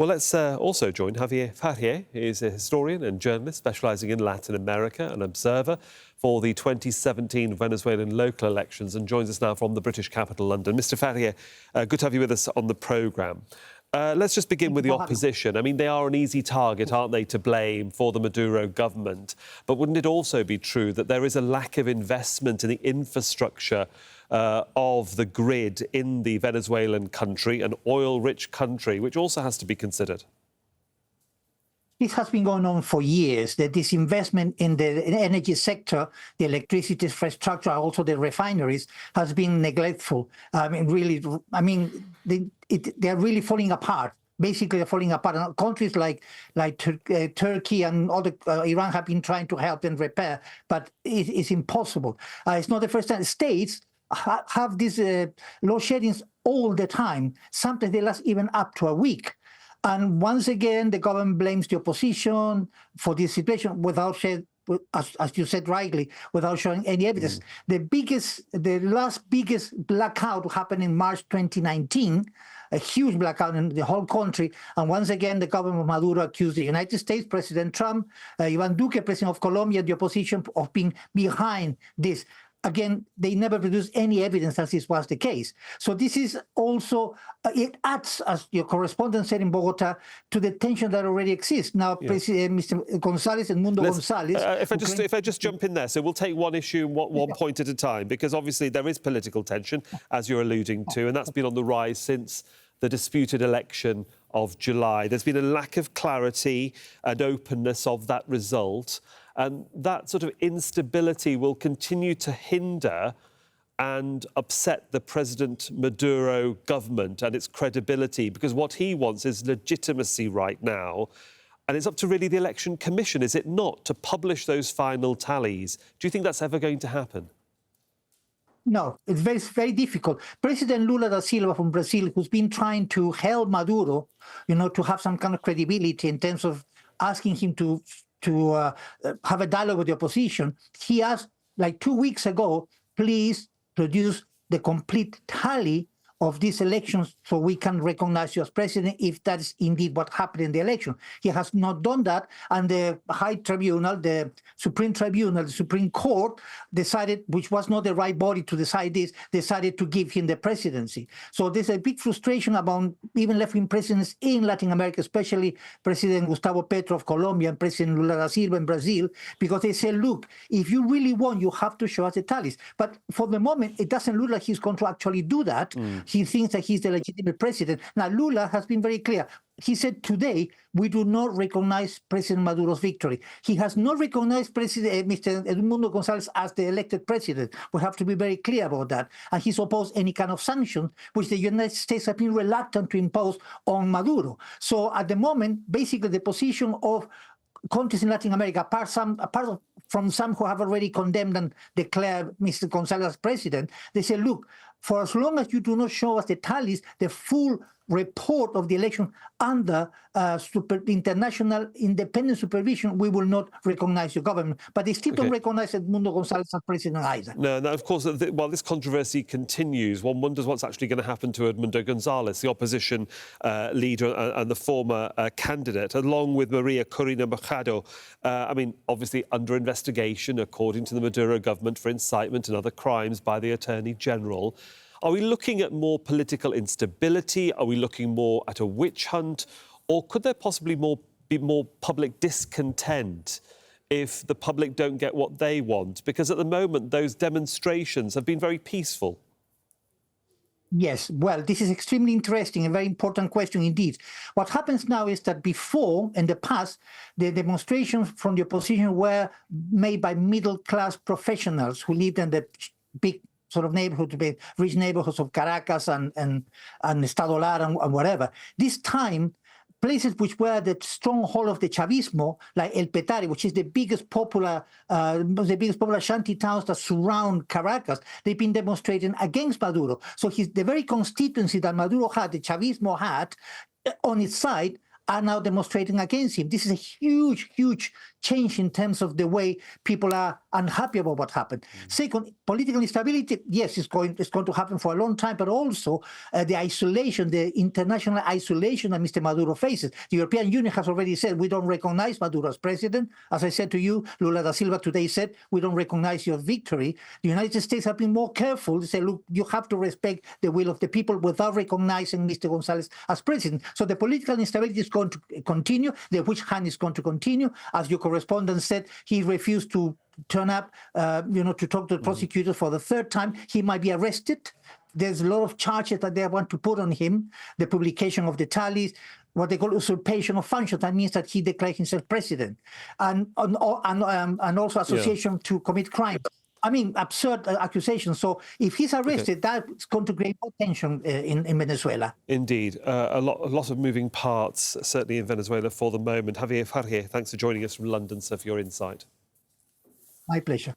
Well, let's also join Javier Farje. He's a historian and journalist specialising in Latin America, an observer for the 2017 Venezuelan local elections, and joins us now from the British capital, London. Mr. Farje, good to have you with us on the programme. Let's just begin with the opposition. I mean, they are an easy target, aren't they, to blame for the Maduro government. But wouldn't it also be true that there is a lack of investment in the infrastructure of the grid in the Venezuelan country, an oil-rich country, which also has to be considered? This has been going on for years, that this investment in the energy sector, the electricity infrastructure, also the refineries, has been neglectful. They're really falling apart. Basically, they're falling apart. And countries like Turkey and other Iran have been trying to help and repair, but it's impossible. It's not the first time. States have these load sheddings all the time. Sometimes they last even up to a week. And once again, the government blames the opposition for this situation without, as you said rightly, without showing any evidence. The last biggest blackout happened in March 2019, a huge blackout in the whole country. And once again, the government of Maduro accused the United States, President Trump, Ivan Duque, President of Colombia, the opposition, of being behind this. Again, they never produced any evidence that this was the case. So this is also, it adds, as your correspondent said in Bogota, to the tension that already exists. Now, Mr. González, Edmundo González... If I just jump in there, so we'll take one issue, one point at a time, because obviously there is political tension, as you're alluding to, and that's been on the rise since the disputed election of July. There's been a lack of clarity and openness of that result. And that sort of instability will continue to hinder and upset the President Maduro government and its credibility, because what he wants is legitimacy right now. And it's up to really the Election Commission, is it not, to publish those final tallies? Do you think that's ever going to happen? No, it's very difficult. President Lula da Silva from Brazil, who's been trying to help Maduro, to have some kind of credibility in terms of asking him to have a dialogue with the opposition, he asked, like 2 weeks ago, please produce the complete tally of these elections so we can recognize you as president if that's indeed what happened in the election. He has not done that, and the High Tribunal, the Supreme Tribunal, the Supreme Court decided, which was not the right body to decide this, decided to give him the presidency. So there's a big frustration about even left-wing presidents in Latin America, especially President Gustavo Petro of Colombia and President Lula da Silva in Brazil, because they say, look, if you really want, you have to show us the tallies. But for the moment, it doesn't look like he's going to actually do that. He thinks that he's the legitimate president. Now, Lula has been very clear. He said today, we do not recognize President Maduro's victory. He has not recognized Mr. Edmundo González as the elected president. We have to be very clear about that. And he's opposed any kind of sanction, which the United States have been reluctant to impose on Maduro. So at the moment, basically the position of countries in Latin America, apart from some who have already condemned and declared Mr. González as president, they say, look, for as long as you do not show us the tallies, the full report of the election under international independent supervision, we will not recognize your government. But they still don't recognize Edmundo González as president either. No, of course, while this controversy continues, one wonders what's actually going to happen to Edmundo González, the opposition leader and the former candidate, along with Maria Corina Machado. Obviously under investigation, according to the Maduro government, for incitement and other crimes by the Attorney General. Are we looking at more political instability? Are we looking more at a witch hunt? Or could there possibly be more public discontent if the public don't get what they want? Because at the moment, those demonstrations have been very peaceful. Yes, well, this is extremely interesting, a very important question indeed. What happens now is that before, in the past, the demonstrations from the opposition were made by middle-class professionals who lived in the big sort of neighborhoods, rich neighborhoods of Caracas and Estado Lara and whatever. This time, places which were the stronghold of the Chavismo, like El Petare, which is the biggest popular shanty towns that surround Caracas, they've been demonstrating against Maduro. So the very constituency that Maduro had, the Chavismo had, on its side, are now demonstrating against him. This is a huge, huge change in terms of the way people are unhappy about what happened. Second, political instability, yes, it's going to happen for a long time, but also the isolation, the international isolation that Mr. Maduro faces. The European Union has already said, we don't recognize Maduro as president. As I said to you, Lula da Silva today said, we don't recognize your victory. The United States have been more careful. They say, look, you have to respect the will of the people without recognizing Mr. González as president. So the political instability is going to continue. The witch hunt is going to continue. As your correspondent said, he refused to turn up, to talk to the prosecutor for the third time. He might be arrested. There's a lot of charges that they want to put on him. The publication of the tallies, what they call usurpation of function. That means that he declared himself president, and also association to commit crimes. I mean, absurd accusations. So if he's arrested, that's going to create more tension in Venezuela. Indeed. A lot of moving parts, certainly in Venezuela for the moment. Javier Farje, thanks for joining us from London, sir, for your insight. My pleasure.